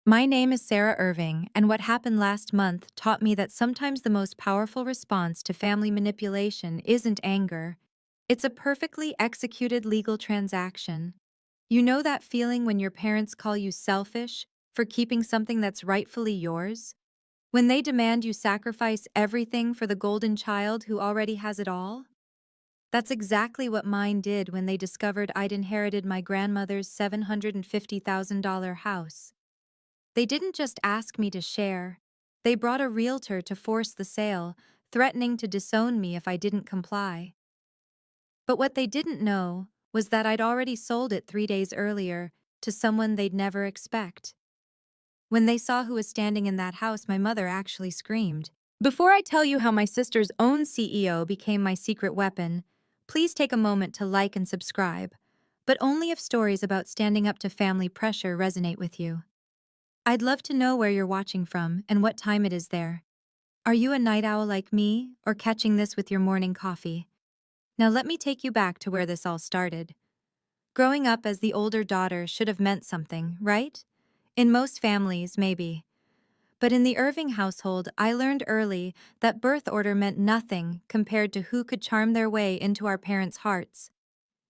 My name is Sarah Irving, and what happened last month taught me that sometimes the most powerful response to family manipulation isn't anger. It's a perfectly executed legal transaction. You know that feeling when your parents call you selfish for keeping something that's rightfully yours? When they demand you sacrifice everything for the golden child who already has it all? That's exactly what mine did when they discovered I'd inherited my grandmother's $750,000 house. They didn't just ask me to share. They brought a realtor to force the sale, threatening to disown me if I didn't comply. But what they didn't know was that I'd already sold it 3 days earlier to someone they'd never expect. When they saw who was standing in that house, my mother actually screamed. Before I tell you how my sister's own CEO became my secret weapon, please take a moment to like and subscribe, but only if stories about standing up to family pressure resonate with you. I'd love to know where you're watching from and what time it is there. Are you a night owl like me, or catching this with your morning coffee? Now let me take you back to where this all started. Growing up as the older daughter should have meant something, right? In most families, maybe. But in the Irving household, I learned early that birth order meant nothing compared to who could charm their way into our parents' hearts.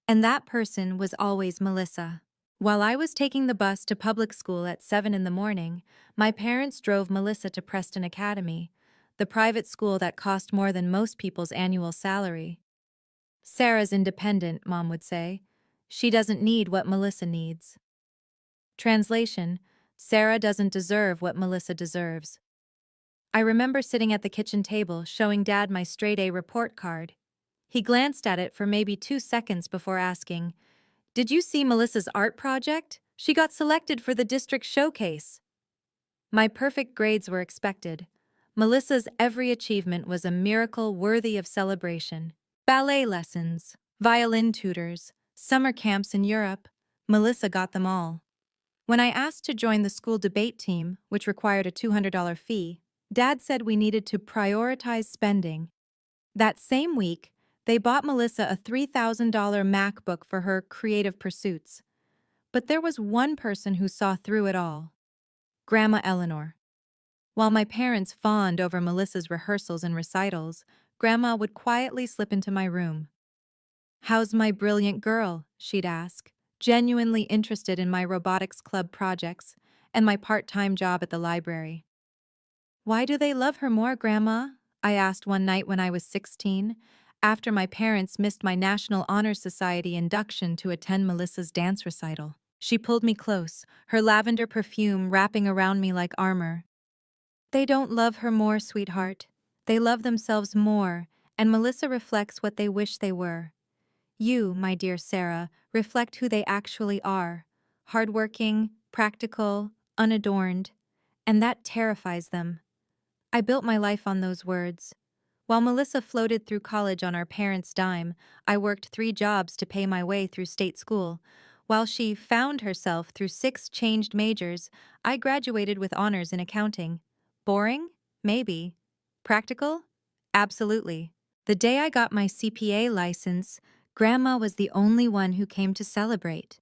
And that person was always Melissa. While I was taking the bus to public school at 7 in the morning, my parents drove Melissa to Preston Academy, the private school that cost more than most people's annual salary. Sarah's independent, Mom would say. She doesn't need what Melissa needs. Translation: Sarah doesn't deserve what Melissa deserves. I remember sitting at the kitchen table showing Dad my straight-A report card. He glanced at it for maybe 2 seconds before asking, "Did you see Melissa's art project? She got selected for the district showcase." My perfect grades were expected. Melissa's every achievement was a miracle worthy of celebration. Ballet lessons, violin tutors, summer camps in Europe, Melissa got them all. When I asked to join the school debate team, which required a $200 fee, Dad said we needed to prioritize spending. That same week, they bought Melissa a $3,000 MacBook for her creative pursuits. But there was one person who saw through it all: Grandma Eleanor. While my parents fawned over Melissa's rehearsals and recitals, Grandma would quietly slip into my room. "How's my brilliant girl?" she'd ask, genuinely interested in my robotics club projects and my part-time job at the library. "Why do they love her more, Grandma?" I asked one night when I was 16, after my parents missed my National Honor Society induction to attend Melissa's dance recital. She pulled me close, her lavender perfume wrapping around me like armor. "They don't love her more, sweetheart. They love themselves more, and Melissa reflects what they wish they were. You, my dear Sarah, reflect who they actually are: hardworking, practical, unadorned, and that terrifies them." I built my life on those words. While Melissa floated through college on our parents' dime, I worked 3 jobs to pay my way through state school. While she found herself through 6 changed majors, I graduated with honors in accounting. Boring? Maybe. Practical? Absolutely. The day I got my CPA license, Grandma was the only one who came to celebrate.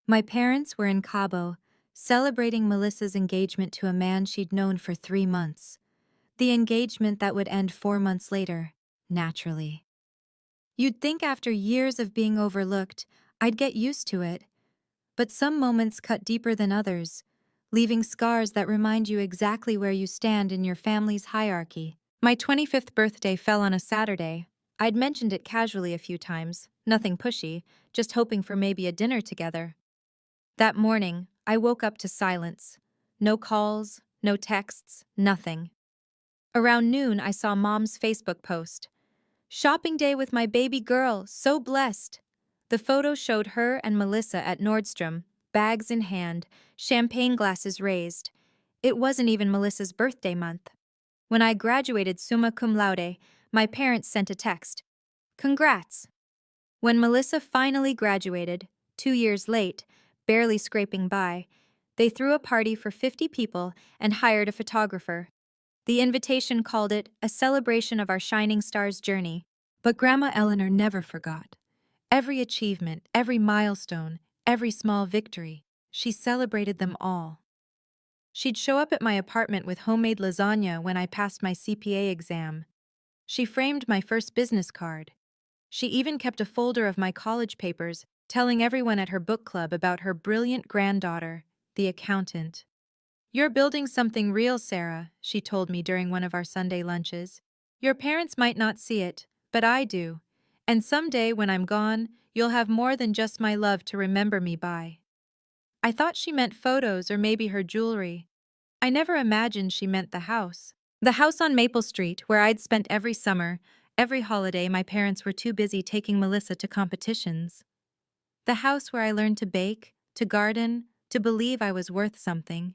My parents were in Cabo, celebrating Melissa's engagement to a man she'd known for 3 months. The engagement that would end 4 months later, naturally. You'd think after years of being overlooked, I'd get used to it. But some moments cut deeper than others, leaving scars that remind you exactly where you stand in your family's hierarchy. My 25th birthday fell on a Saturday. I'd mentioned it casually a few times, nothing pushy, just hoping for maybe a dinner together. That morning, I woke up to silence. No calls, no texts, nothing. Around noon, I saw Mom's Facebook post. "Shopping day with my baby girl, so blessed." The photo showed her and Melissa at Nordstrom, bags in hand, champagne glasses raised. It wasn't even Melissa's birthday month. When I graduated summa cum laude, my parents sent a text. "Congrats." When Melissa finally graduated, 2 years late, barely scraping by, they threw a party for 50 people and hired a photographer. The invitation called it a celebration of our shining star's journey. But Grandma Eleanor never forgot. Every achievement, every milestone, every small victory, she celebrated them all. She'd show up at my apartment with homemade lasagna when I passed my CPA exam. She framed my first business card. She even kept a folder of my college papers, telling everyone at her book club about her brilliant granddaughter, the accountant. "You're building something real, Sarah," she told me during one of our Sunday lunches. "Your parents might not see it, but I do. And someday when I'm gone, you'll have more than just my love to remember me by." I thought she meant photos or maybe her jewelry. I never imagined she meant the house. The house on Maple Street, where I'd spent every summer, every holiday my parents were too busy taking Melissa to competitions. The house where I learned to bake, to garden, to believe I was worth something.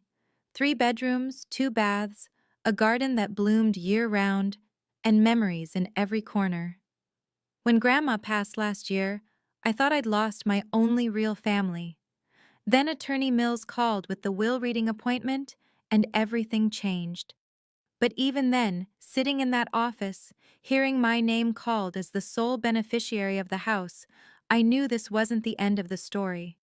3 bedrooms, 2 baths, a garden that bloomed year-round, and memories in every corner. When Grandma passed last year, I thought I'd lost my only real family. Then Attorney Mills called with the will reading appointment, and everything changed. But even then, sitting in that office, hearing my name called as the sole beneficiary of the house, I knew this wasn't the end of the story.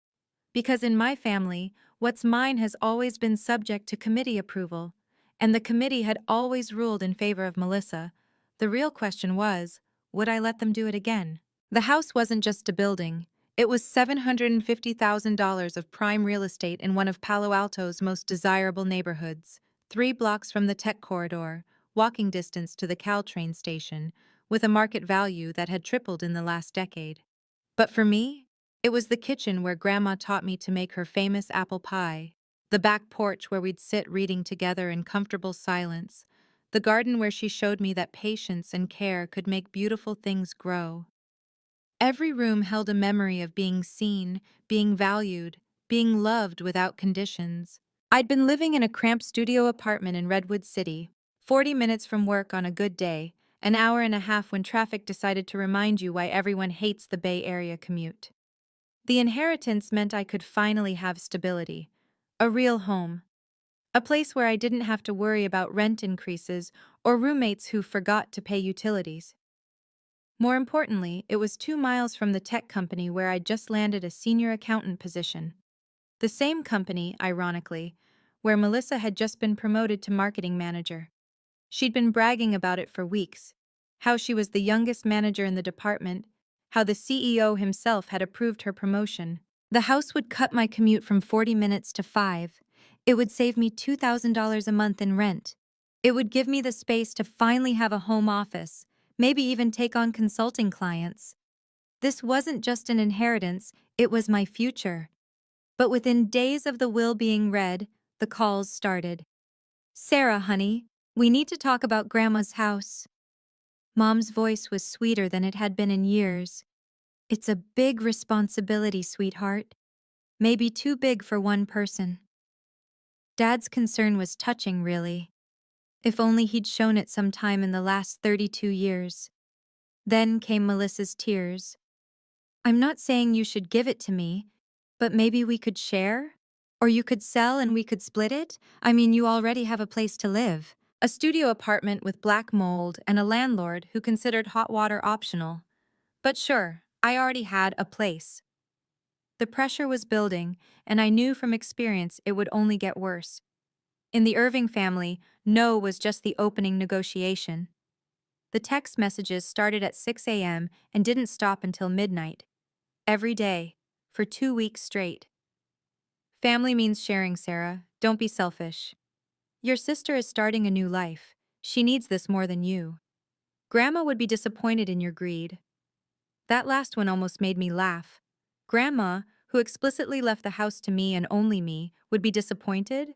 Because in my family, what's mine has always been subject to committee approval, and the committee had always ruled in favor of Melissa. The real question was, would I let them do it again? The house wasn't just a building. It was $750,000 of prime real estate in one of Palo Alto's most desirable neighborhoods, 3 blocks from the tech corridor, walking distance to the Caltrain station, with a market value that had tripled in the last decade. But for me, it was the kitchen where Grandma taught me to make her famous apple pie, the back porch where we'd sit reading together in comfortable silence, the garden where she showed me that patience and care could make beautiful things grow. Every room held a memory of being seen, being valued, being loved without conditions. I'd been living in a cramped studio apartment in Redwood City, 40 minutes from work on a good day, an hour and a half when traffic decided to remind you why everyone hates the Bay Area commute. The inheritance meant I could finally have stability, a real home, a place where I didn't have to worry about rent increases or roommates who forgot to pay utilities. More importantly, it was 2 miles from the tech company where I'd just landed a senior accountant position. The same company, ironically, where Melissa had just been promoted to marketing manager. She'd been bragging about it for weeks, how she was the youngest manager in the department, how the CEO himself had approved her promotion. The house would cut my commute from 40 minutes to 5. It would save me $2,000 a month in rent. It would give me the space to finally have a home office, maybe even take on consulting clients. This wasn't just an inheritance, it was my future. But within days of the will being read, the calls started. "Sarah, honey, we need to talk about Grandma's house." Mom's voice was sweeter than it had been in years. "It's a big responsibility, sweetheart. Maybe too big for one person." Dad's concern was touching, really. If only he'd shown it some time in the last 32 years. Then came Melissa's tears. "I'm not saying you should give it to me, but maybe we could share? Or you could sell and we could split it? I mean, you already have a place to live. A studio apartment with black mold and a landlord who considered hot water optional. But sure, I already had a place." The pressure was building, and I knew from experience it would only get worse. In the Irving family, no was just the opening negotiation. The text messages started at 6 a.m. and didn't stop until midnight. Every day, for 2 weeks straight. "Family means sharing, Sarah. Don't be selfish. Your sister is starting a new life. She needs this more than you. Grandma would be disappointed in your greed." That last one almost made me laugh. Grandma, who explicitly left the house to me and only me, would be disappointed?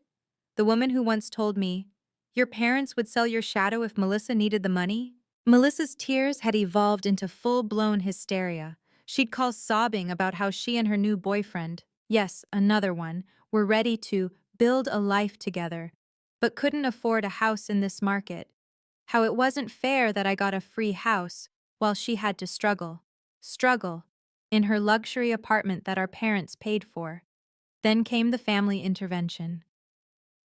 The woman who once told me, "Your parents would sell your shadow if Melissa needed the money?" Melissa's tears had evolved into full-blown hysteria. She'd call sobbing about how she and her new boyfriend, yes, another one, were ready to build a life together, but couldn't afford a house in this market. How it wasn't fair that I got a free house while she had to struggle, in her luxury apartment that our parents paid for. Then came the family intervention.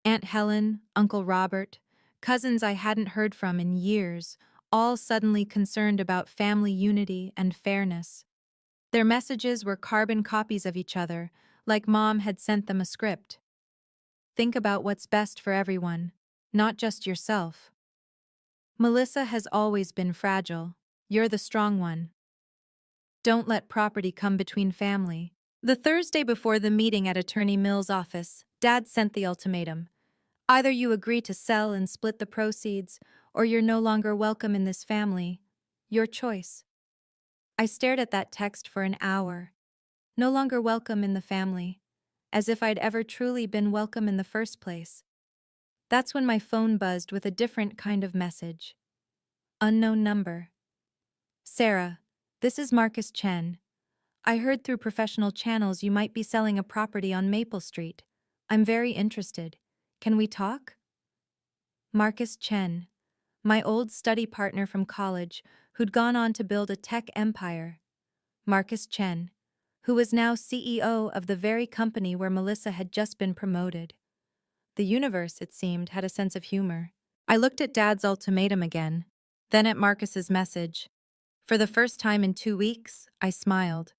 Aunt Helen, Uncle Robert, cousins I hadn't heard from in years, all suddenly concerned about family unity and fairness. Their messages were carbon copies of each other, like Mom had sent them a script. Think about what's best for everyone, not just yourself. Melissa has always been fragile. You're the strong one. Don't let property come between family. The Thursday before the meeting at Attorney Mill's office, Dad sent the ultimatum. Either you agree to sell and split the proceeds, or you're no longer welcome in this family. Your choice. I stared at that text for an hour. No longer welcome in the family. As if I'd ever truly been welcome in the first place. That's when my phone buzzed with a different kind of message. Unknown number. Sarah, this is Marcus Chen. I heard through professional channels you might be selling a property on Maple Street. I'm very interested. Can we talk? Marcus Chen, my old study partner from college who'd gone on to build a tech empire. Marcus Chen, who was now CEO of the very company where Melissa had just been promoted. The universe, it seemed, had a sense of humor. I looked at Dad's ultimatum again, then at Marcus's message. For the first time in 2 weeks, I smiled.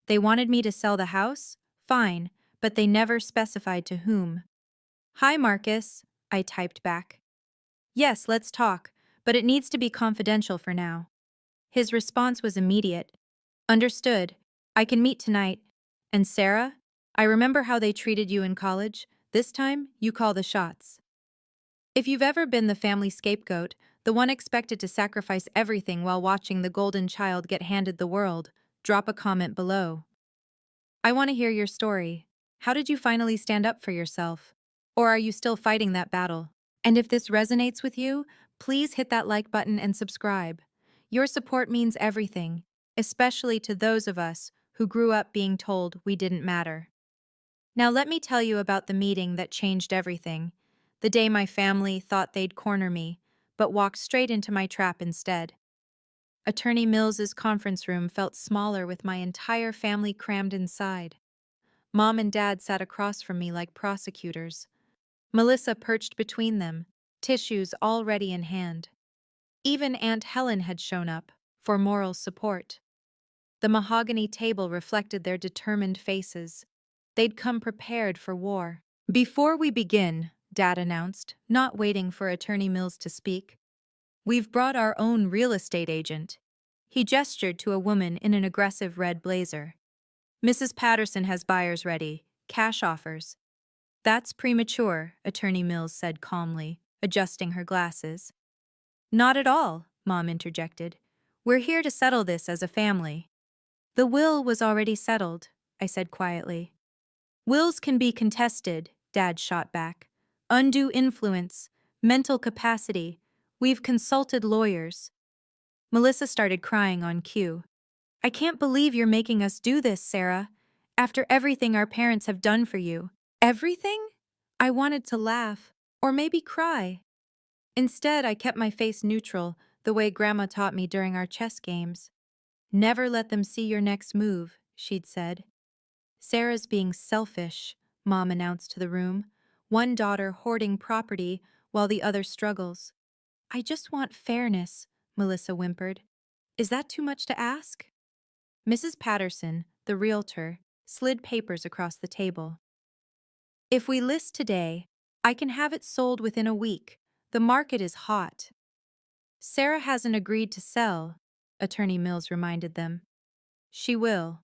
They wanted me to sell the house? Fine, but they never specified to whom. Hi, Marcus, I typed back. Yes, let's talk, but it needs to be confidential for now. His response was immediate. Understood. I can meet tonight. And Sarah, I remember how they treated you in college. This time, you call the shots. If you've ever been the family scapegoat, the one expected to sacrifice everything while watching the golden child get handed the world, drop a comment below. I want to hear your story. How did you finally stand up for yourself? Or are you still fighting that battle? And if this resonates with you, please hit that like button and subscribe. Your support means everything, especially to those of us who grew up being told we didn't matter. Now let me tell you about the meeting that changed everything. The day my family thought they'd corner me, but walked straight into my trap instead. Attorney Mills's conference room felt smaller with my entire family crammed inside. Mom and Dad sat across from me like prosecutors. Melissa perched between them, tissues already in hand. Even Aunt Helen had shown up, for moral support. The mahogany table reflected their determined faces. They'd come prepared for war. Before we begin, Dad announced, not waiting for Attorney Mills to speak, we've brought our own real estate agent. He gestured to a woman in an aggressive red blazer. Mrs. Patterson has buyers ready, cash offers. That's premature, Attorney Mills said calmly, adjusting her glasses. Not at all, Mom interjected. We're here to settle this as a family. The will was already settled, I said quietly. Wills can be contested, Dad shot back. Undue influence, mental capacity. We've consulted lawyers. Melissa started crying on cue. I can't believe you're making us do this, Sarah. After everything our parents have done for you. Everything? I wanted to laugh, or maybe cry. Instead, I kept my face neutral, the way Grandma taught me during our chess games. Never let them see your next move, she'd said. Sarah's being selfish, Mom announced to the room, one daughter hoarding property while the other struggles. I just want fairness, Melissa whimpered. Is that too much to ask? Mrs. Patterson, the realtor, slid papers across the table. If we list today, I can have it sold within a week. The market is hot. Sarah hasn't agreed to sell, Attorney Mills reminded them. She will.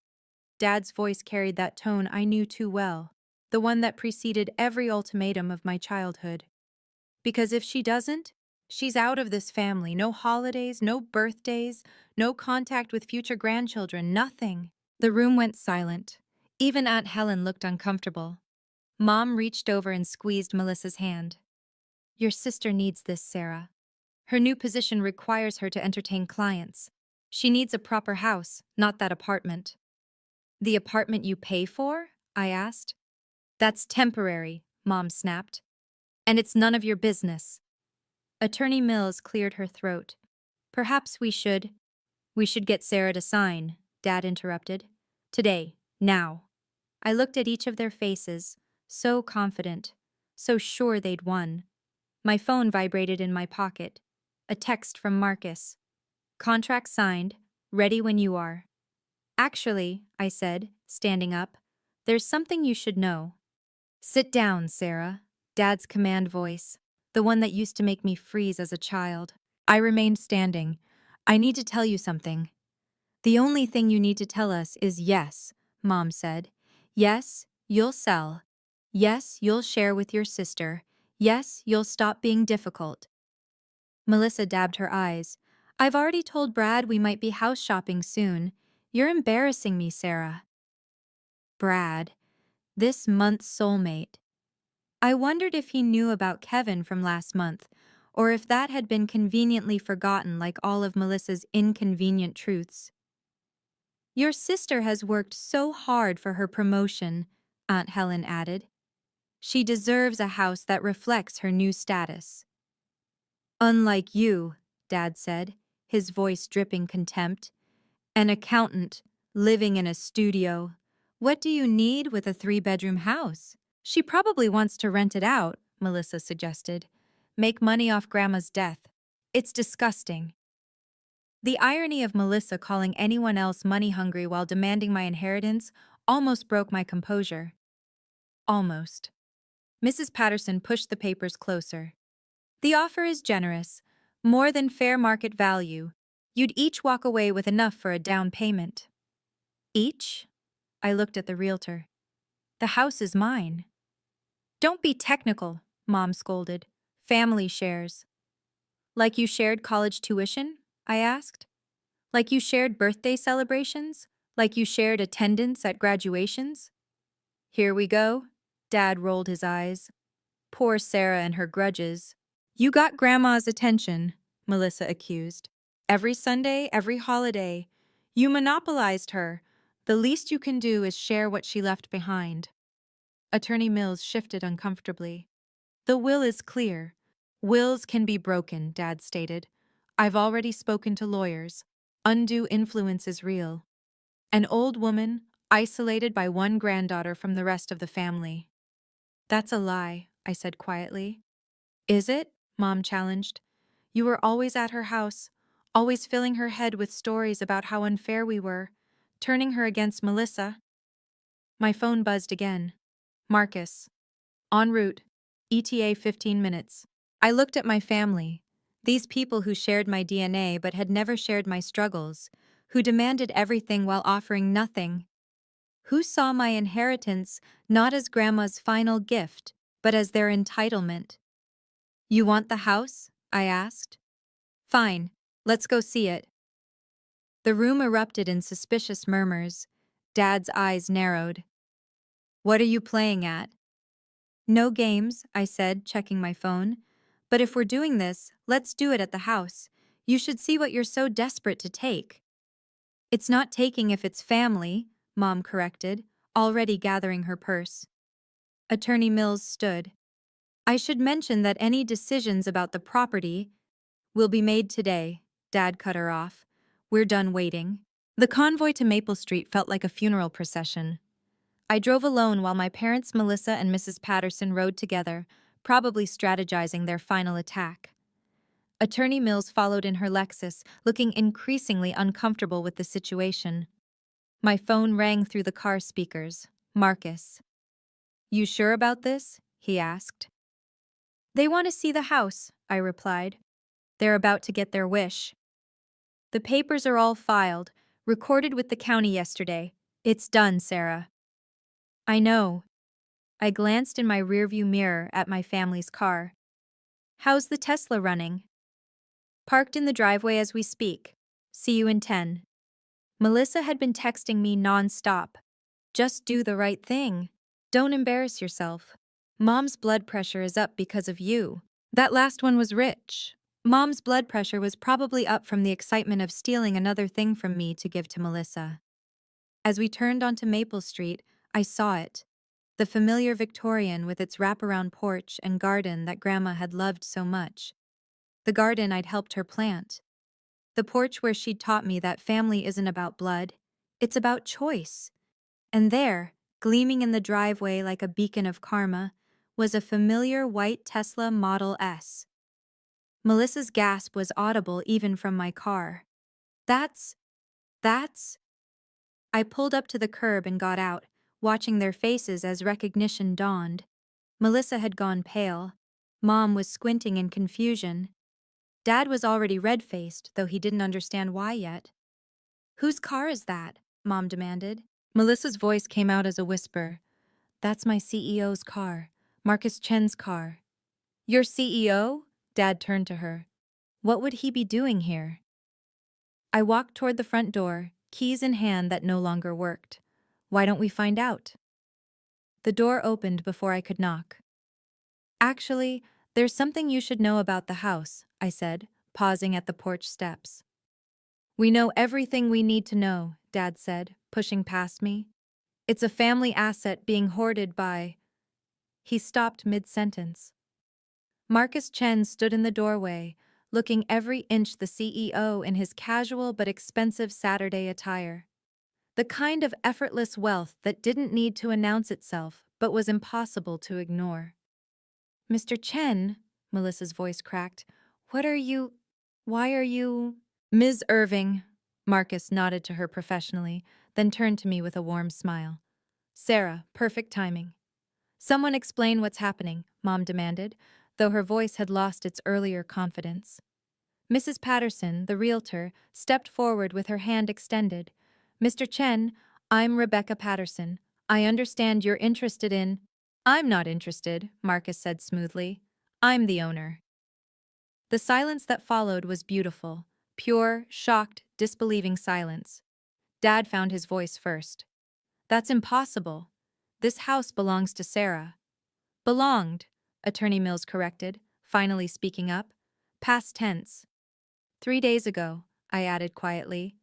Dad's voice carried that tone I knew too well, the one that preceded every ultimatum of my childhood. Because if she doesn't, she's out of this family. No holidays, no birthdays, no contact with future grandchildren, nothing. The room went silent. Even Aunt Helen looked uncomfortable. Mom reached over and squeezed Melissa's hand. Your sister needs this, Sarah. Her new position requires her to entertain clients. She needs a proper house, not that apartment. The apartment you pay for? I asked. That's temporary, Mom snapped. And it's none of your business. Attorney Mills cleared her throat. Perhaps we should get Sarah to sign, Dad interrupted. Today, now. I looked at each of their faces, so confident, so sure they'd won. My phone vibrated in my pocket. A text from Marcus. Contract signed, ready when you are. Actually, I said, standing up, there's something you should know. Sit down, Sarah, Dad's command voice, the one that used to make me freeze as a child. I remained standing. I need to tell you something. The only thing you need to tell us is yes, Mom said. Yes, you'll sell. Yes, you'll share with your sister. Yes, you'll stop being difficult. Melissa dabbed her eyes. I've already told Brad we might be house shopping soon. You're embarrassing me, Sarah. Brad, this month's soulmate. I wondered if he knew about Kevin from last month, or if that had been conveniently forgotten like all of Melissa's inconvenient truths. Your sister has worked so hard for her promotion, Aunt Helen added. She deserves a house that reflects her new status. Unlike you, Dad said, his voice dripping contempt. An accountant, living in a studio. What do you need with a 3-bedroom house? She probably wants to rent it out, Melissa suggested. Make money off Grandma's death. It's disgusting. The irony of Melissa calling anyone else money-hungry while demanding my inheritance almost broke my composure. Almost. Mrs. Patterson pushed the papers closer. The offer is generous, more than fair market value. You'd each walk away with enough for a down payment. Each? I looked at the realtor. The house is mine. Don't be technical, Mom scolded. Family shares. Like you shared college tuition? I asked. Like you shared birthday celebrations? Like you shared attendance at graduations? Here we go. Dad rolled his eyes. Poor Sarah and her grudges. You got Grandma's attention, Melissa accused. Every Sunday, every holiday. You monopolized her. The least you can do is share what she left behind. Attorney Mills shifted uncomfortably. The will is clear. Wills can be broken, Dad stated. I've already spoken to lawyers. Undue influence is real. An old woman, isolated by one granddaughter from the rest of the family. That's a lie, I said quietly. Is it? Mom challenged. You were always at her house, always filling her head with stories about how unfair we were, turning her against Melissa. My phone buzzed again. Marcus. En route. ETA 15 minutes. I looked at my family. These people who shared my DNA but had never shared my struggles, who demanded everything while offering nothing. Who saw my inheritance not as Grandma's final gift, but as their entitlement. You want the house? I asked. Fine, let's go see it. The room erupted in suspicious murmurs. Dad's eyes narrowed. What are you playing at? No games, I said, checking my phone. But if we're doing this, let's do it at the house. You should see what you're so desperate to take. It's not taking if it's family, Mom corrected, already gathering her purse. Attorney Mills stood. I should mention that any decisions about the property will be made today, Dad cut her off. We're done waiting. The convoy to Maple Street felt like a funeral procession. I drove alone while my parents Melissa and Mrs. Patterson rode together, probably strategizing their final attack. Attorney Mills followed in her Lexus, looking increasingly uncomfortable with the situation. My phone rang through the car speakers. Marcus. You sure about this? He asked. They want to see the house, I replied. They're about to get their wish. The papers are all filed, recorded with the county yesterday. It's done, Sarah. I know. I glanced in my rearview mirror at my family's car. How's the Tesla running? Parked in the driveway as we speak. See you in 10. Melissa had been texting me non-stop. Just do the right thing. Don't embarrass yourself. Mom's blood pressure is up because of you. That last one was rich. Mom's blood pressure was probably up from the excitement of stealing another thing from me to give to Melissa. As we turned onto Maple Street, I saw it. The familiar Victorian with its wraparound porch and garden that Grandma had loved so much. The garden I'd helped her plant. The porch where she'd taught me that family isn't about blood, it's about choice. And there, gleaming in the driveway like a beacon of karma, was a familiar white Tesla Model S. Melissa's gasp was audible even from my car. That's... I pulled up to the curb and got out, watching their faces as recognition dawned. Melissa had gone pale. Mom was squinting in confusion. Dad was already red-faced, though he didn't understand why yet. "Whose car is that?" Mom demanded. Melissa's voice came out as a whisper. "That's my CEO's car. Marcus Chen's car." "Your CEO?" Dad turned to her. "What would he be doing here?" I walked toward the front door, keys in hand that no longer worked. "Why don't we find out?" The door opened before I could knock. "Actually, there's something you should know about the house," I said, pausing at the porch steps. "We know everything we need to know," Dad said, pushing past me. "It's a family asset being hoarded by—" He stopped mid-sentence. Marcus Chen stood in the doorway, looking every inch the CEO in his casual but expensive Saturday attire. The kind of effortless wealth that didn't need to announce itself but was impossible to ignore. "Mr. Chen," Melissa's voice cracked, why are you—" "Ms. Irving," Marcus nodded to her professionally, then turned to me with a warm smile. "Sarah, perfect timing." "Someone explain what's happening," Mom demanded, though her voice had lost its earlier confidence. Mrs. Patterson, the realtor, stepped forward with her hand extended. "Mr. Chen, I'm Rebecca Patterson. I understand you're interested in—" "I'm not interested," Marcus said smoothly. "I'm the owner." The silence that followed was beautiful. Pure, shocked, disbelieving silence. Dad found his voice first. "That's impossible. This house belongs to Sarah." "Belonged," Attorney Mills corrected, finally speaking up. "Past tense." 3 days ago," I added quietly.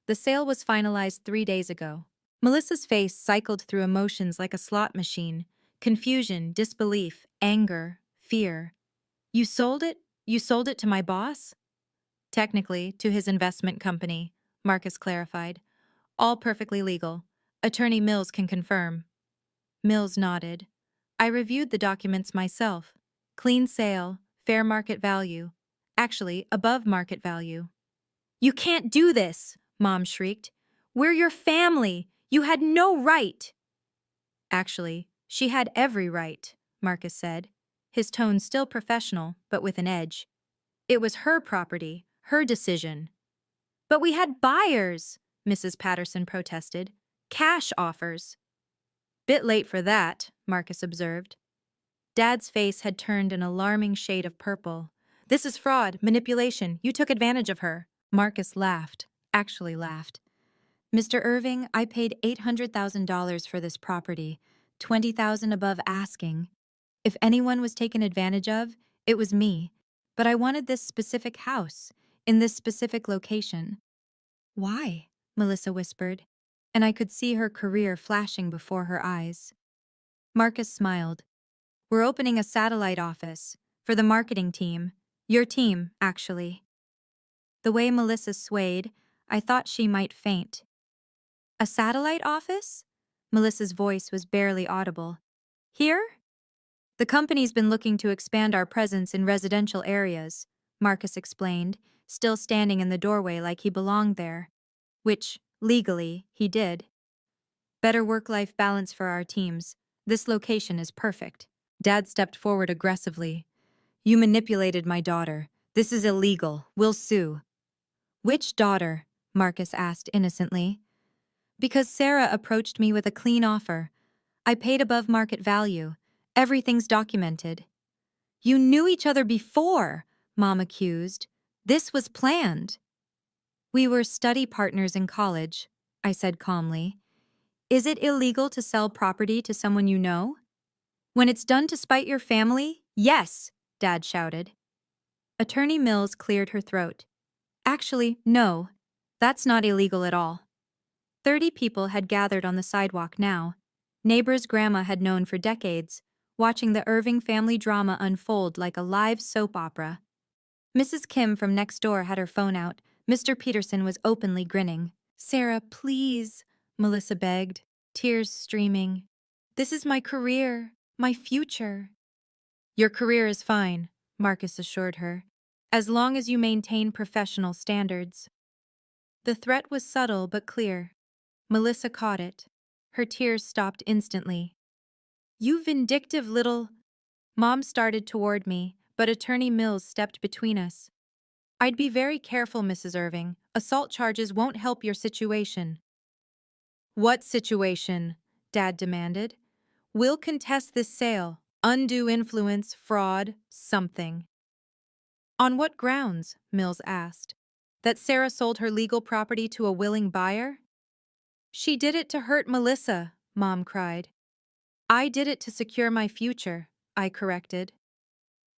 "The sale was finalized 3 days ago." Melissa's face cycled through emotions like a slot machine. Confusion, disbelief, anger, fear. "You sold it? You sold it to my boss?" "Technically, to his investment company," Marcus clarified. "All perfectly legal. Attorney Mills can confirm." Mills nodded. "I reviewed the documents myself. Clean sale, fair market value. Actually, above market value." "You can't do this!" Mom shrieked. "We're your family! You had no right!" "Actually, she had every right," Marcus said, his tone still professional, but with an edge. "It was her property, her decision." "But we had buyers," Mrs. Patterson protested. "Cash offers." "Bit late for that," Marcus observed. Dad's face had turned an alarming shade of purple. "This is fraud, manipulation. You took advantage of her." Marcus laughed, actually laughed. "Mr. Irving, I paid $800,000 for this property, $20,000 above asking. If anyone was taken advantage of, it was me. But I wanted this specific house, in this specific location." "Why?" Melissa whispered, and I could see her career flashing before her eyes. Marcus smiled. "We're opening a satellite office for the marketing team. Your team, actually." The way Melissa swayed, I thought she might faint. "A satellite office?" Melissa's voice was barely audible. "Here?" "The company's been looking to expand our presence in residential areas," Marcus explained, still standing in the doorway like he belonged there. Which, legally, he did. "Better work-life balance for our teams. This location is perfect." Dad stepped forward aggressively. "You manipulated my daughter. This is illegal. We'll sue." "Which daughter?" Marcus asked innocently. "Because Sarah approached me with a clean offer. I paid above market value. Everything's documented." "You knew each other before," Mom accused. "This was planned." "We were study partners in college," I said calmly. "Is it illegal to sell property to someone you know?" "When it's done to spite your family, yes," Dad shouted. Attorney Mills cleared her throat. "Actually, no. That's not illegal at all." 30 people had gathered on the sidewalk now. Neighbors Grandma had known for decades, watching the Irving family drama unfold like a live soap opera. Mrs. Kim from next door had her phone out. Mr. Peterson was openly grinning. "Sarah, please," Melissa begged, tears streaming. "This is my career, my future." "Your career is fine," Marcus assured her, "as long as you maintain professional standards." The threat was subtle but clear. Melissa caught it. Her tears stopped instantly. "You vindictive little—" Mom started toward me, but Attorney Mills stepped between us. I'd be very careful, Mrs. Irving. Assault charges won't help your situation. What situation? Dad demanded. We'll contest this sale. Undue influence, fraud, something. On what grounds? Mills asked. That Sarah sold her legal property to a willing buyer? She did it to hurt Melissa, Mom cried. I did it to secure my future, I corrected.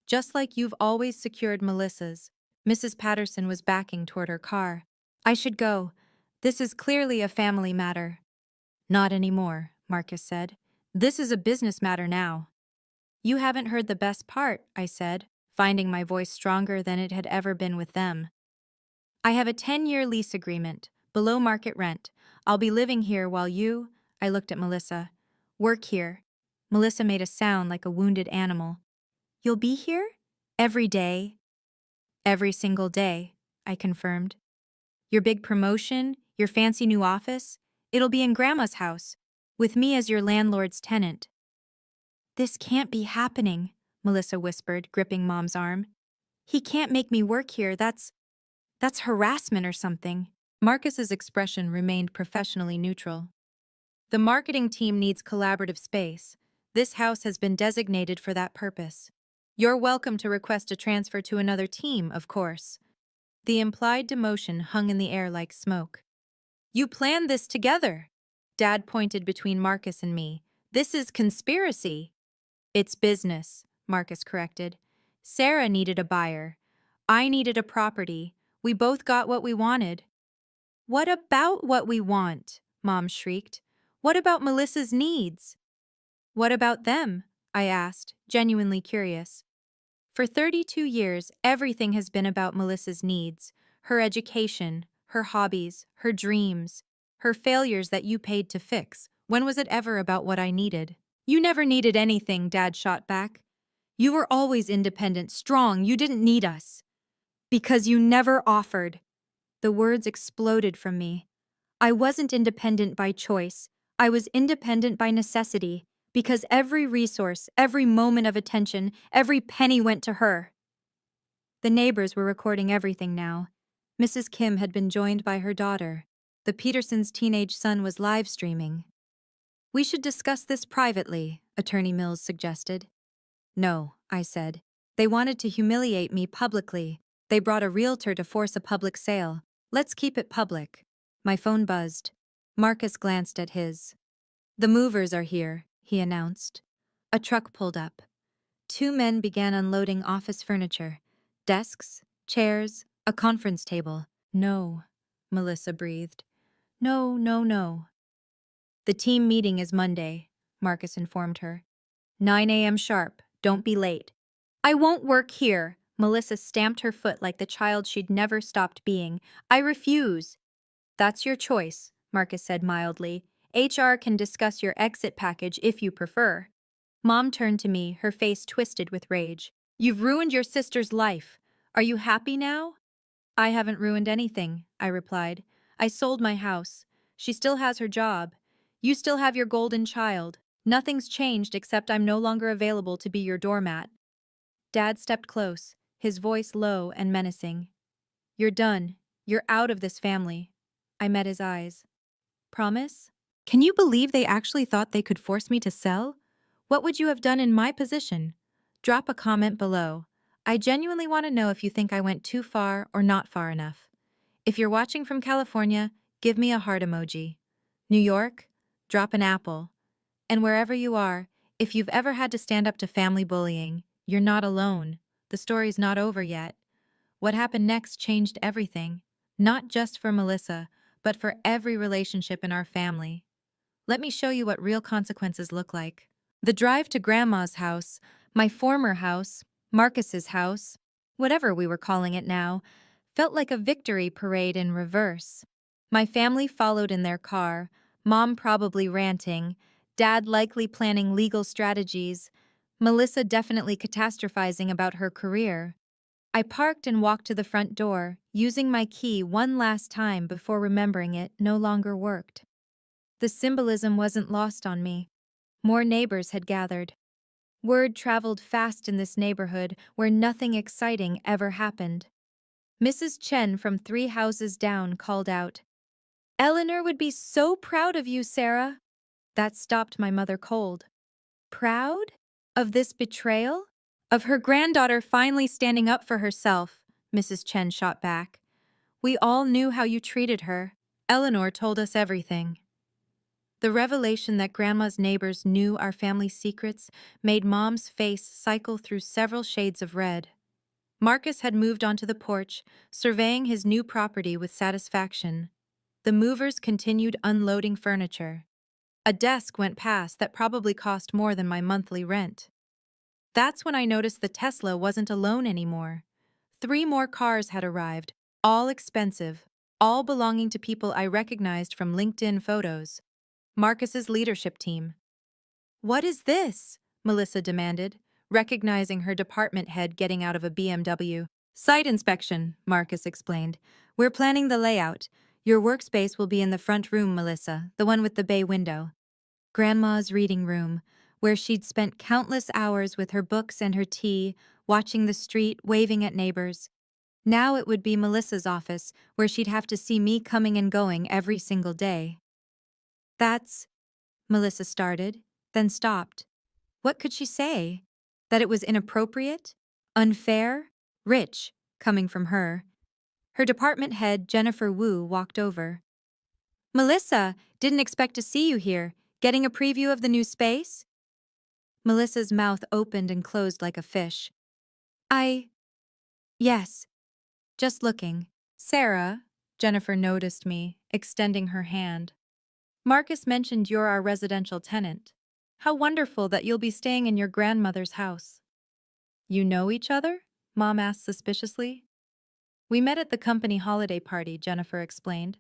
Just like you've always secured Melissa's. Mrs. Patterson was backing toward her car. I should go. This is clearly a family matter. Not anymore, Marcus said. This is a business matter now. You haven't heard the best part, I said, finding my voice stronger than it had ever been with them. I have a 10-year lease agreement, below market rent. I'll be living here while you, I looked at Melissa, work here. Melissa made a sound like a wounded animal. You'll be here? Every day? Every single day, I confirmed. Your big promotion, your fancy new office, it'll be in Grandma's house, with me as your landlord's tenant. This can't be happening, Melissa whispered, gripping Mom's arm. He can't make me work here, that's harassment or something. Marcus's expression remained professionally neutral. The marketing team needs collaborative space. This house has been designated for that purpose. You're welcome to request a transfer to another team, of course. The implied demotion hung in the air like smoke. You planned this together. Dad pointed between Marcus and me. This is conspiracy. It's business, Marcus corrected. Sarah needed a buyer. I needed a property. We both got what we wanted. What about what we want? Mom shrieked. What about Melissa's needs? What about them? I asked, genuinely curious. For 32 years, everything has been about Melissa's needs, her education, her hobbies, her dreams, her failures that you paid to fix. When was it ever about what I needed? You never needed anything, Dad shot back. You were always independent, strong, you didn't need us. Because you never offered. The words exploded from me. I wasn't independent by choice. I was independent by necessity, because every resource, every moment of attention, every penny went to her. The neighbors were recording everything now. Mrs. Kim had been joined by her daughter. The Petersons' teenage son was live streaming. We should discuss this privately, Attorney Mills suggested. No, I said. They wanted to humiliate me publicly. They brought a realtor to force a public sale. Let's keep it public. My phone buzzed. Marcus glanced at his. The movers are here, he announced. A truck pulled up. 2 men began unloading office furniture. Desks, chairs, a conference table. No, Melissa breathed. No, no, no. The team meeting is Monday, Marcus informed her. 9 a.m. sharp. Don't be late. I won't work here. Melissa stamped her foot like the child she'd never stopped being. I refuse. That's your choice, Marcus said mildly. HR can discuss your exit package if you prefer. Mom turned to me, her face twisted with rage. You've ruined your sister's life. Are you happy now? I haven't ruined anything, I replied. I sold my house. She still has her job. You still have your golden child. Nothing's changed except I'm no longer available to be your doormat. Dad stepped close, his voice low and menacing. You're done. You're out of this family. I met his eyes. Promise? Can you believe they actually thought they could force me to sell? What would you have done in my position? Drop a comment below. I genuinely want to know if you think I went too far or not far enough. If you're watching from California, give me a heart emoji. New York? Drop an apple. And wherever you are, if you've ever had to stand up to family bullying, you're not alone. The story's not over yet. What happened next changed everything, not just for Melissa, but for every relationship in our family. Let me show you what real consequences look like. The drive to Grandma's house, my former house, Marcus's house, whatever we were calling it now, felt like a victory parade in reverse. My family followed in their car, Mom probably ranting, Dad likely planning legal strategies, Melissa definitely catastrophizing about her career. I parked and walked to the front door, using my key one last time before remembering it no longer worked. The symbolism wasn't lost on me. More neighbors had gathered. Word traveled fast in this neighborhood where nothing exciting ever happened. Mrs. Chen from 3 houses down called out, "Eleanor would be so proud of you, Sarah." That stopped my mother cold. Proud? Of this betrayal? Of her granddaughter finally standing up for herself, Mrs. Chen shot back. We all knew how you treated her. Eleanor told us everything. The revelation that Grandma's neighbors knew our family's secrets made Mom's face cycle through several shades of red. Marcus had moved onto the porch, surveying his new property with satisfaction. The movers continued unloading furniture. A desk went past that probably cost more than my monthly rent. That's when I noticed the Tesla wasn't alone anymore. 3 more cars had arrived, all expensive, all belonging to people I recognized from LinkedIn photos. Marcus's leadership team. "What is this?" Melissa demanded, recognizing her department head getting out of a BMW. "Site inspection," Marcus explained. "We're planning the layout. Your workspace will be in the front room, Melissa, the one with the bay window." Grandma's reading room, where she'd spent countless hours with her books and her tea, watching the street, waving at neighbors. Now it would be Melissa's office, where she'd have to see me coming and going every single day. "That's," Melissa started, then stopped. What could she say? That it was inappropriate? Unfair? Rich, coming from her. Her department head, Jennifer Wu, walked over. "Melissa, didn't expect to see you here. Getting a preview of the new space?" Melissa's mouth opened and closed like a fish. Yes, just looking." "Sarah," Jennifer noticed me, extending her hand. "Marcus mentioned you're our residential tenant. How wonderful that you'll be staying in your grandmother's house." "You know each other?" Mom asked suspiciously. "We met at the company holiday party," Jennifer explained.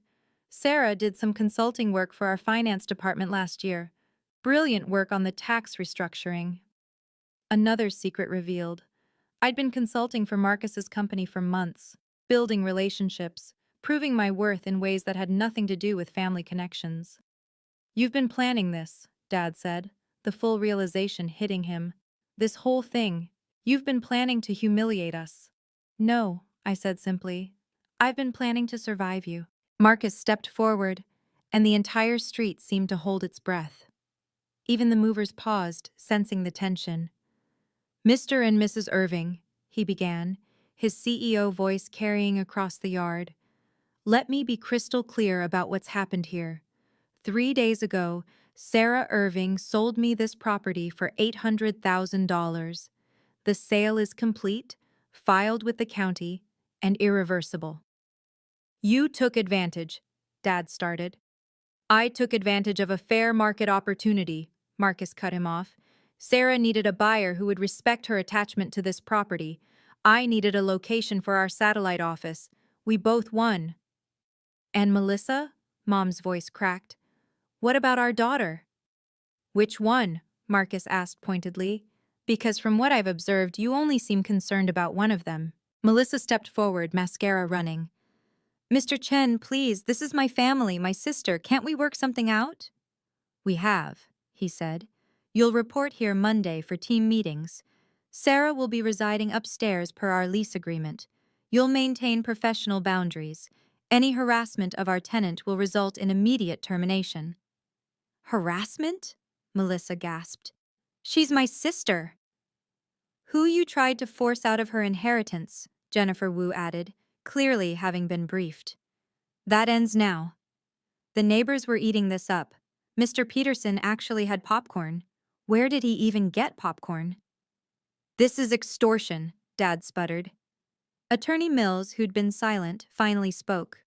"Sarah did some consulting work for our finance department last year. Brilliant work on the tax restructuring." Another secret revealed. I'd been consulting for Marcus's company for months, building relationships, proving my worth in ways that had nothing to do with family connections. "You've been planning this," Dad said, the full realization hitting him. "This whole thing. You've been planning to humiliate us." "No," I said simply. "I've been planning to survive you." Marcus stepped forward, and the entire street seemed to hold its breath. Even the movers paused, sensing the tension. "Mr. and Mrs. Irving," he began, his CEO voice carrying across the yard. "Let me be crystal clear about what's happened here. 3 days ago, Sarah Irving sold me this property for $800,000. The sale is complete, filed with the county, and irreversible." "You took advantage," Dad started. "I took advantage of a fair market opportunity," Marcus cut him off. "Sarah needed a buyer who would respect her attachment to this property. I needed a location for our satellite office. We both won." "And Melissa?" Mom's voice cracked. "What about our daughter?" "Which one?" Marcus asked pointedly. "Because from what I've observed, you only seem concerned about one of them." Melissa stepped forward, mascara running. "Mr. Chen, please, this is my family, my sister. Can't we work something out?" "We have," he said. "You'll report here Monday for team meetings. Sarah will be residing upstairs per our lease agreement. You'll maintain professional boundaries. Any harassment of our tenant will result in immediate termination." "Harassment?" Melissa gasped. "She's my sister." "Who you tried to force out of her inheritance," Jennifer Wu added, clearly having been briefed. "That ends now." The neighbors were eating this up. Mr. Peterson actually had popcorn. Where did he even get popcorn? "This is extortion," Dad sputtered. Attorney Mills, who'd been silent, finally spoke.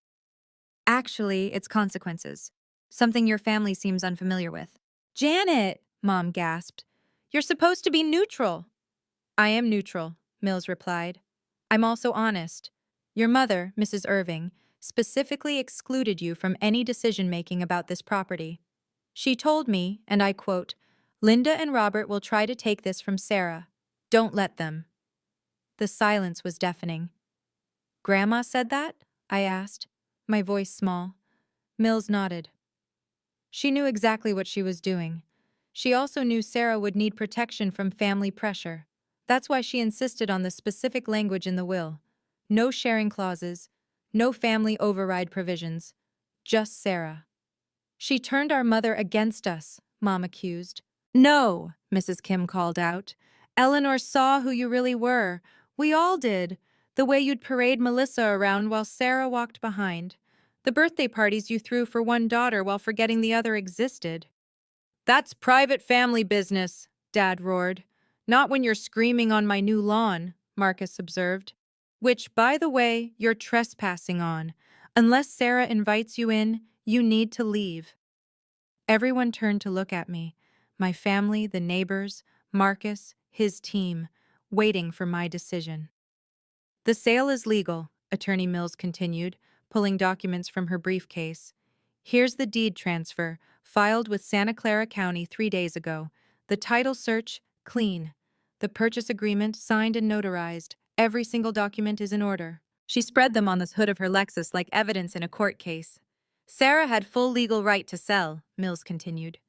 "Actually, it's consequences. Something your family seems unfamiliar with." "Janet!" Mom gasped. "You're supposed to be neutral." "I am neutral," Mills replied. "I'm also honest. Your mother, Mrs. Irving, specifically excluded you from any decision-making about this property. She told me, and I quote, 'Linda and Robert will try to take this from Sarah. Don't let them.'" The silence was deafening. "Grandma said that?" I asked, my voice small. Mills nodded. "She knew exactly what she was doing. She also knew Sarah would need protection from family pressure. That's why she insisted on the specific language in the will. No sharing clauses, no family override provisions. Just Sarah. She turned our mother against us, Mom accused. No, Mrs. Kim called out. Eleanor saw who you really were. We all did. The way you'd parade Melissa around while Sarah walked behind. The birthday parties you threw for one daughter while forgetting the other existed. That's private family business, Dad roared. Not when you're screaming on my new lawn, Marcus observed. Which, by the way, you're trespassing on. Unless Sarah invites you in, you need to leave. Everyone turned to look at me. My family, the neighbors, Marcus, his team, waiting for my decision. The sale is legal, Attorney Mills continued, pulling documents from her briefcase. Here's the deed transfer, filed with Santa Clara County 3 days ago. The title search, clean. The purchase agreement, signed and notarized. Every single document is in order. She spread them on the hood of her Lexus like evidence in a court case. Sarah had full legal right to sell, Mills continued.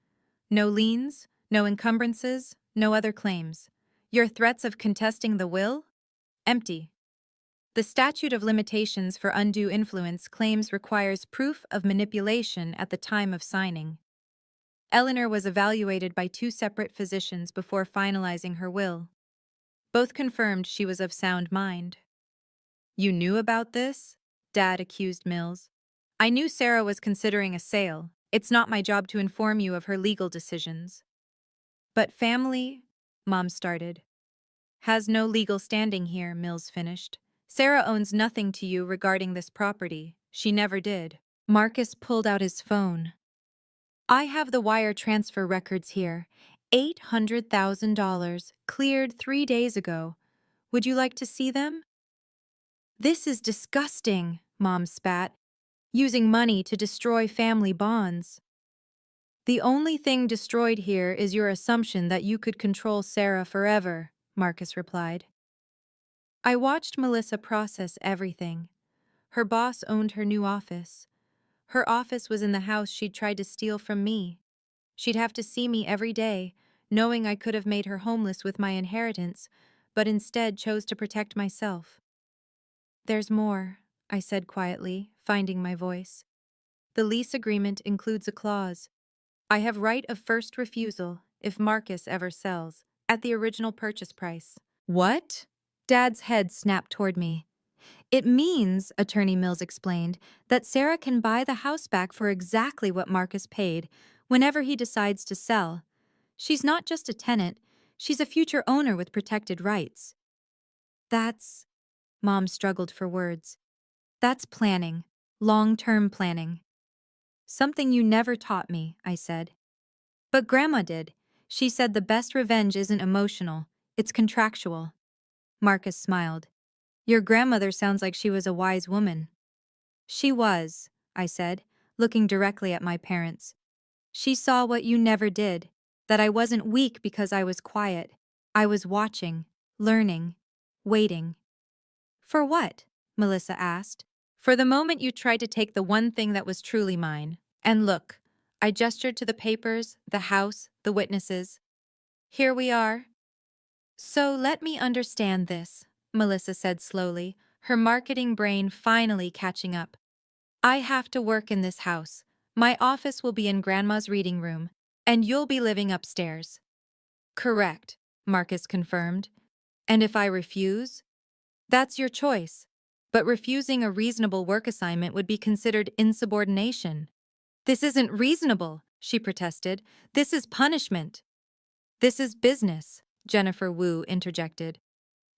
No liens, no encumbrances, no other claims. Your threats of contesting the will? Empty. The statute of limitations for undue influence claims requires proof of manipulation at the time of signing. Eleanor was evaluated by 2 separate physicians before finalizing her will. Both confirmed she was of sound mind. You knew about this? Dad accused Mills. I knew Sarah was considering a sale. It's not my job to inform you of her legal decisions. But family, Mom started. Has no legal standing here, Mills finished. Sarah owns nothing to you regarding this property. She never did. Marcus pulled out his phone. I have the wire transfer records here. $800,000, cleared 3 days ago. Would you like to see them? This is disgusting, Mom spat. Using money to destroy family bonds. The only thing destroyed here is your assumption that you could control Sarah forever, Marcus replied. I watched Melissa process everything. Her boss owned her new office. Her office was in the house she'd tried to steal from me. She'd have to see me every day, knowing I could have made her homeless with my inheritance, but instead chose to protect myself. There's more, I said quietly, finding my voice. The lease agreement includes a clause. I have right of first refusal if Marcus ever sells, at the original purchase price. What? Dad's head snapped toward me. It means, Attorney Mills explained, that Sarah can buy the house back for exactly what Marcus paid, whenever he decides to sell. She's not just a tenant, she's a future owner with protected rights. That's... Mom struggled for words. That's planning. Long-term planning. Something you never taught me, I said. But Grandma did. She said the best revenge isn't emotional, it's contractual. Marcus smiled. Your grandmother sounds like she was a wise woman. She was, I said, looking directly at my parents. She saw what you never did, that I wasn't weak because I was quiet. I was watching, learning, waiting. For what? Melissa asked. For the moment you tried to take the one thing that was truly mine. And look, I gestured to the papers, the house, the witnesses. Here we are. So let me understand this, Melissa said slowly, her marketing brain finally catching up. I have to work in this house. My office will be in Grandma's reading room, and you'll be living upstairs. Correct, Marcus confirmed. And if I refuse? That's your choice. But refusing a reasonable work assignment would be considered insubordination. This isn't reasonable, she protested. This is punishment. This is business, Jennifer Wu interjected.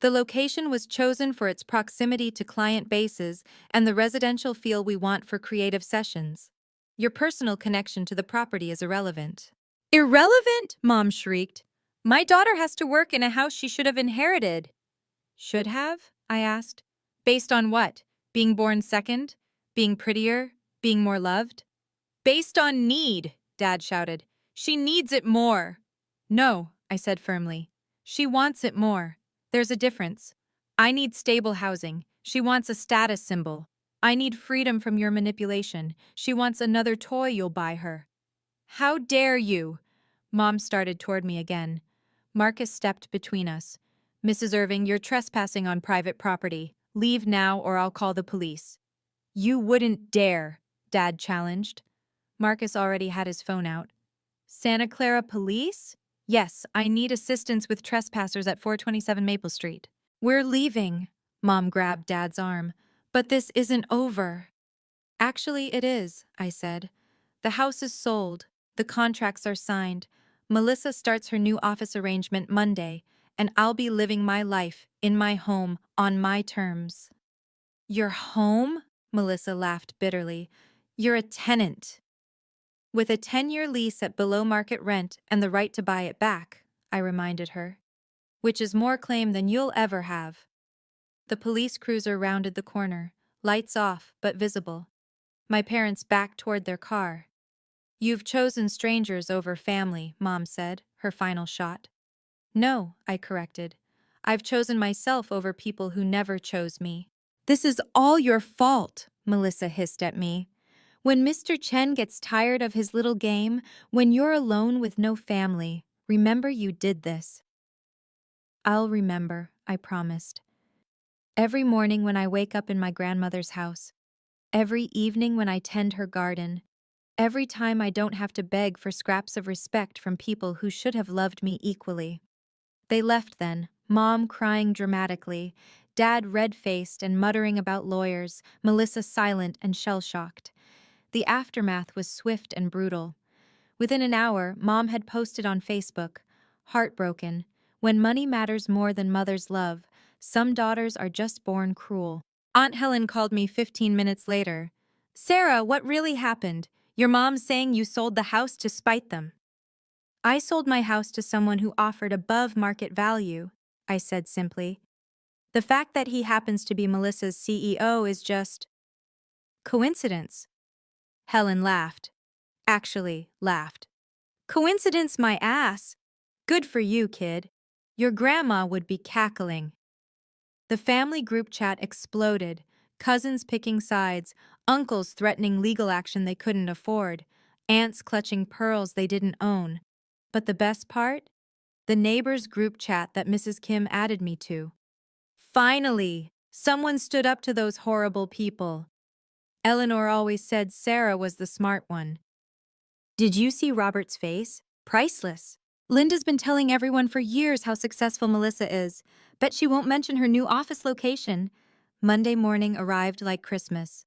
The location was chosen for its proximity to client bases and the residential feel we want for creative sessions. Your personal connection to the property is irrelevant. Irrelevant? Mom shrieked. My daughter has to work in a house she should have inherited. Should have? I asked. Based on what? Being born second? Being prettier? Being more loved? Based on need, Dad shouted. She needs it more. No, I said firmly. She wants it more. There's a difference. I need stable housing. She wants a status symbol. I need freedom from your manipulation. She wants another toy you'll buy her. How dare you? Mom started toward me again. Marcus stepped between us. "Mrs. Irving, you're trespassing on private property. Leave now or I'll call the police." "You wouldn't dare," Dad challenged. Marcus already had his phone out. "Santa Clara Police? Yes, I need assistance with trespassers at 427 Maple Street." "We're leaving." Mom grabbed Dad's arm. "But this isn't over." "Actually, it is," I said. "The house is sold. The contracts are signed. Melissa starts her new office arrangement Monday, and I'll be living my life, in my home, on my terms." "Your home?" Melissa laughed bitterly. "You're a tenant." "With a 10-year lease at below-market rent and the right to buy it back," I reminded her. "Which is more claim than you'll ever have." The police cruiser rounded the corner, lights off but visible. My parents backed toward their car. "You've chosen strangers over family," Mom said, her final shot. "No," I corrected. "I've chosen myself over people who never chose me." "This is all your fault," Melissa hissed at me. "When Mr. Chen gets tired of his little game, when you're alone with no family, remember you did this." "I'll remember," I promised. "Every morning when I wake up in my grandmother's house, every evening when I tend her garden, every time I don't have to beg for scraps of respect from people who should have loved me equally." They left then, Mom crying dramatically, Dad red-faced and muttering about lawyers, Melissa silent and shell-shocked. The aftermath was swift and brutal. Within an hour, Mom had posted on Facebook, "Heartbroken. When money matters more than mother's love, some daughters are just born cruel." Aunt Helen called me 15 minutes later. "Sarah, what really happened? Your mom's saying you sold the house to spite them." "I sold my house to someone who offered above market value," I said simply. "The fact that he happens to be Melissa's CEO is just coincidence." Helen laughed. Actually, laughed. "Coincidence my ass. Good for you, kid. Your grandma would be cackling." The family group chat exploded, cousins picking sides, uncles threatening legal action they couldn't afford, aunts clutching pearls they didn't own. But the best part? The neighbors group chat that Mrs. Kim added me to. Finally, someone stood up to those horrible people. Eleanor always said Sarah was the smart one. "Did you see Robert's face? Priceless. Linda's been telling everyone for years how successful Melissa is. Bet she won't mention her new office location." Monday morning arrived like Christmas.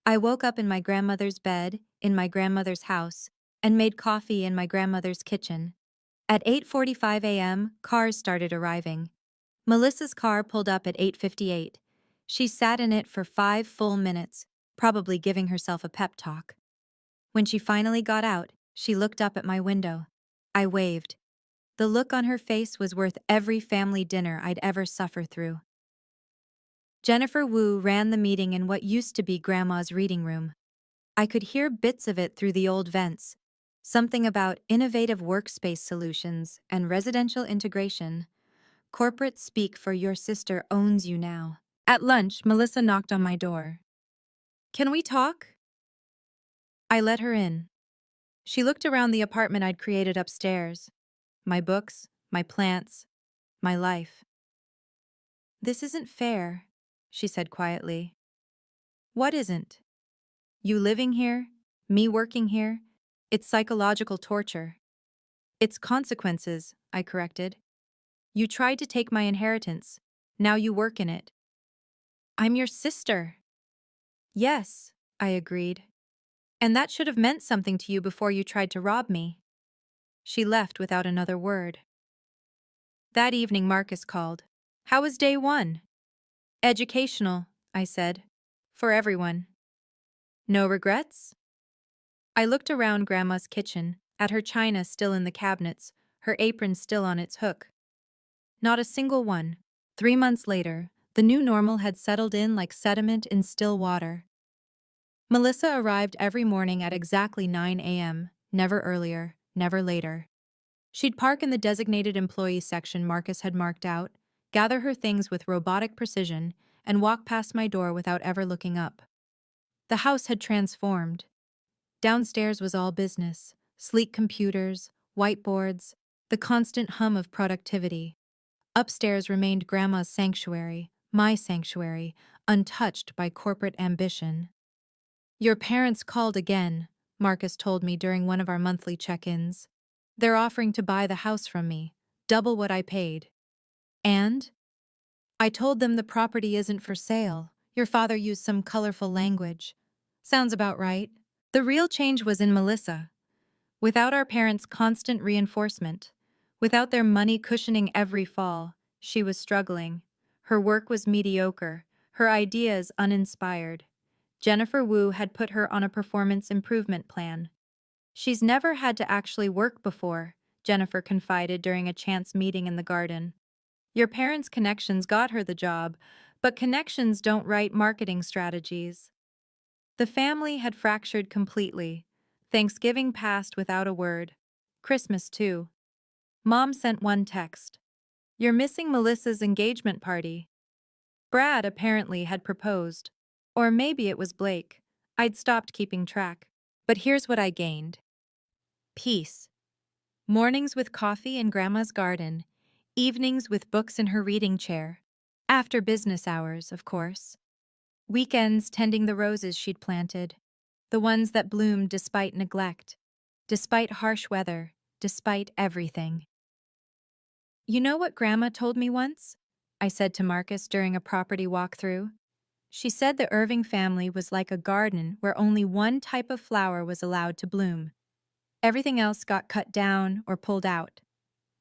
I woke up in my grandmother's bed, in my grandmother's house, and made coffee in my grandmother's kitchen. At 8:45 a.m., cars started arriving. Melissa's car pulled up at 8:58. She sat in it for 5 full minutes, probably giving herself a pep talk. When she finally got out, she looked up at my window. I waved. The look on her face was worth every family dinner I'd ever suffer through. Jennifer Wu ran the meeting in what used to be Grandma's reading room. I could hear bits of it through the old vents. Something about innovative workspace solutions and residential integration. Corporate speak for your sister owns you now. At lunch, Melissa knocked on my door. "Can we talk?" I let her in. She looked around the apartment I'd created upstairs. My books, my plants, my life. "This isn't fair," she said quietly. "What isn't?" "You living here, me working here. It's psychological torture." "It's consequences," I corrected. "You tried to take my inheritance. Now you work in it." "I'm your sister." "Yes," I agreed. "And that should have meant something to you before you tried to rob me." She left without another word. That evening Marcus called. "How was day 1? "Educational," I said. "For everyone." "No regrets?" I looked around Grandma's kitchen, at her china still in the cabinets, her apron still on its hook. Not a single one. 3 months later, the new normal had settled in like sediment in still water. Melissa arrived every morning at exactly 9 a.m., never earlier, never later. She'd park in the designated employee section Marcus had marked out, gather her things with robotic precision, and walk past my door without ever looking up. The house had transformed. Downstairs was all business, sleek computers, whiteboards, the constant hum of productivity. Upstairs remained Grandma's sanctuary, my sanctuary, untouched by corporate ambition. Your parents called again, Marcus told me during one of our monthly check-ins. They're offering to buy the house from me, double what I paid. And? I told them the property isn't for sale. Your father used some colorful language. Sounds about right. The real change was in Melissa. Without our parents' constant reinforcement, without their money cushioning every fall, she was struggling. Her work was mediocre, her ideas uninspired. Jennifer Wu had put her on a performance improvement plan. She's never had to actually work before, Jennifer confided during a chance meeting in the garden. Your parents' connections got her the job, but connections don't write marketing strategies. The family had fractured completely. Thanksgiving passed without a word. Christmas, too. Mom sent one text. "You're missing Melissa's engagement party." Brad apparently had proposed. Or maybe it was Blake. I'd stopped keeping track. But here's what I gained. Peace. Mornings with coffee in Grandma's garden. Evenings with books in her reading chair. After business hours, of course. Weekends tending the roses she'd planted. The ones that bloomed despite neglect, despite harsh weather, despite everything. You know what Grandma told me once? I said to Marcus during a property walkthrough. She said the Irving family was like a garden where only one type of flower was allowed to bloom. Everything else got cut down or pulled out.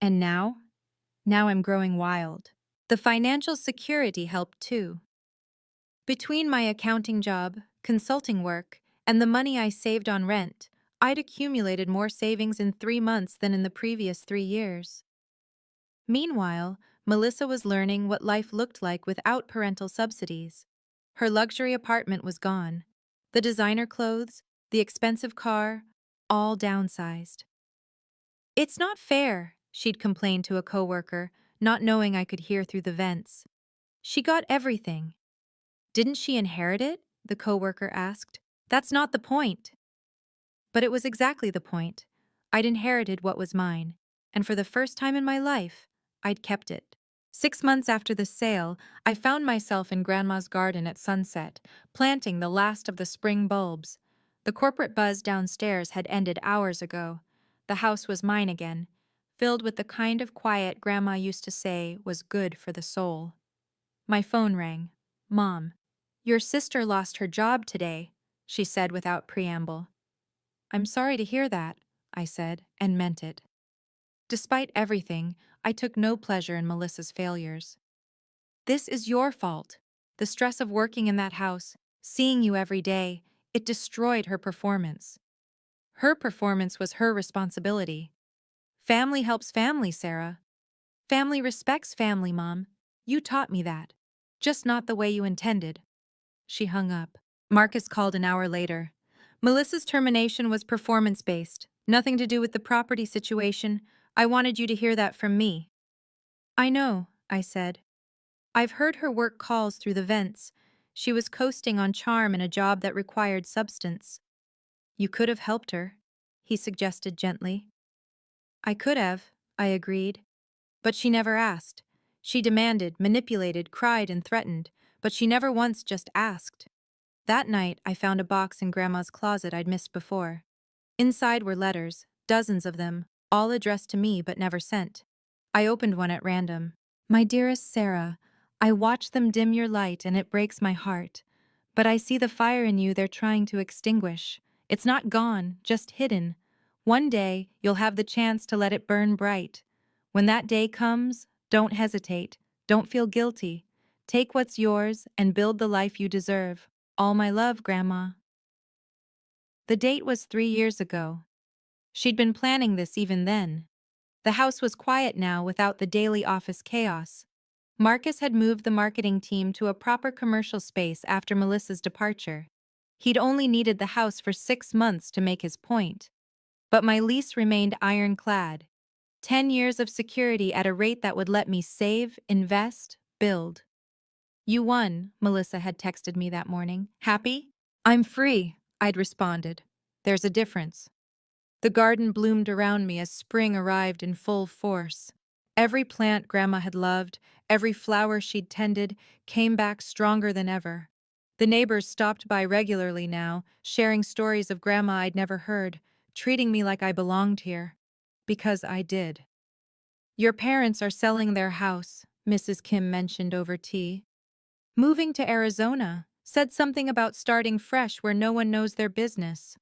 And now? Now I'm growing wild. The financial security helped too. Between my accounting job, consulting work, and the money I saved on rent, I'd accumulated more savings in 3 months than in the previous 3 years. Meanwhile, Melissa was learning what life looked like without parental subsidies. Her luxury apartment was gone. The designer clothes, the expensive car, all downsized. "It's not fair," she'd complained to a coworker, not knowing I could hear through the vents. "She got everything." "Didn't she inherit it?" the coworker asked. "That's not the point." But it was exactly the point. I'd inherited what was mine, and for the first time in my life, I'd kept it. 6 months after the sale, I found myself in Grandma's garden at sunset, planting the last of the spring bulbs. The corporate buzz downstairs had ended hours ago. The house was mine again, filled with the kind of quiet Grandma used to say was good for the soul. My phone rang. "Mom, your sister lost her job today," she said without preamble. "I'm sorry to hear that," I said, and meant it. Despite everything, I took no pleasure in Melissa's failures. "This is your fault. The stress of working in that house, seeing you every day, it destroyed her performance." Her performance was her responsibility. Family helps family, Sarah. Family respects family, Mom. You taught me that. Just not the way you intended. She hung up. Marcus called an hour later. "Melissa's termination was performance-based. Nothing to do with the property situation. I wanted you to hear that from me." "I know," I said. "I've heard her work calls through the vents. She was coasting on charm in a job that required substance." "You could have helped her," he suggested gently. "I could have," I agreed. But she never asked. She demanded, manipulated, cried, and threatened, but she never once just asked. That night, I found a box in Grandma's closet I'd missed before. Inside were letters, dozens of them, all addressed to me but never sent. I opened one at random. "My dearest Sarah, I watch them dim your light and it breaks my heart. But I see the fire in you they're trying to extinguish. It's not gone, just hidden. One day, you'll have the chance to let it burn bright. When that day comes, don't hesitate. Don't feel guilty. Take what's yours and build the life you deserve. All my love, Grandma." The date was 3 years ago. She'd been planning this even then. The house was quiet now without the daily office chaos. Marcus had moved the marketing team to a proper commercial space after Melissa's departure. He'd only needed the house for 6 months to make his point. But my lease remained ironclad. 10 years of security at a rate that would let me save, invest, build. "You won," Melissa had texted me that morning. "Happy?" "I'm free," I'd responded. "There's a difference." The garden bloomed around me as spring arrived in full force. Every plant Grandma had loved, every flower she'd tended, came back stronger than ever. The neighbors stopped by regularly now, sharing stories of Grandma I'd never heard, treating me like I belonged here. Because I did. Your parents are selling their house, Mrs. Kim mentioned over tea. Moving to Arizona, said something about starting fresh where no one knows their business.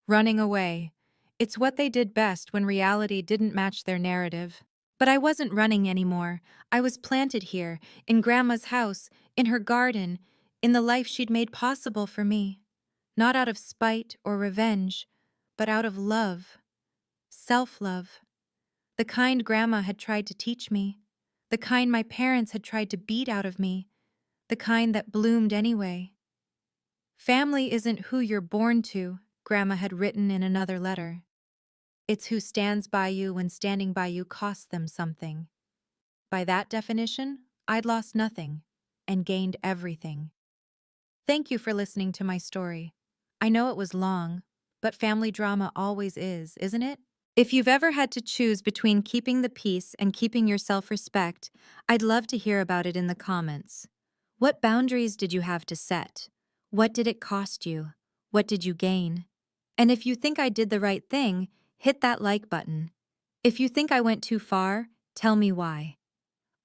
Running away. It's what they did best when reality didn't match their narrative. But I wasn't running anymore. I was planted here, in Grandma's house, in her garden, in the life she'd made possible for me. Not out of spite or revenge, but out of love. Self-love. The kind Grandma had tried to teach me. The kind my parents had tried to beat out of me. The kind that bloomed anyway. Family isn't who you're born to, Grandma had written in another letter. It's who stands by you when standing by you costs them something. By that definition, I'd lost nothing and gained everything. Thank you for listening to my story. I know it was long, but family drama always is, isn't it? If you've ever had to choose between keeping the peace and keeping your self-respect, I'd love to hear about it in the comments. What boundaries did you have to set? What did it cost you? What did you gain? And if you think I did the right thing, hit that like button. If you think I went too far, tell me why.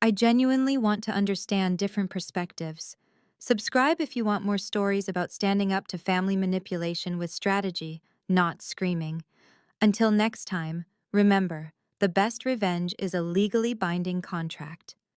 I genuinely want to understand different perspectives. Subscribe if you want more stories about standing up to family manipulation with strategy, not screaming. Until next time, remember, the best revenge is a legally binding contract.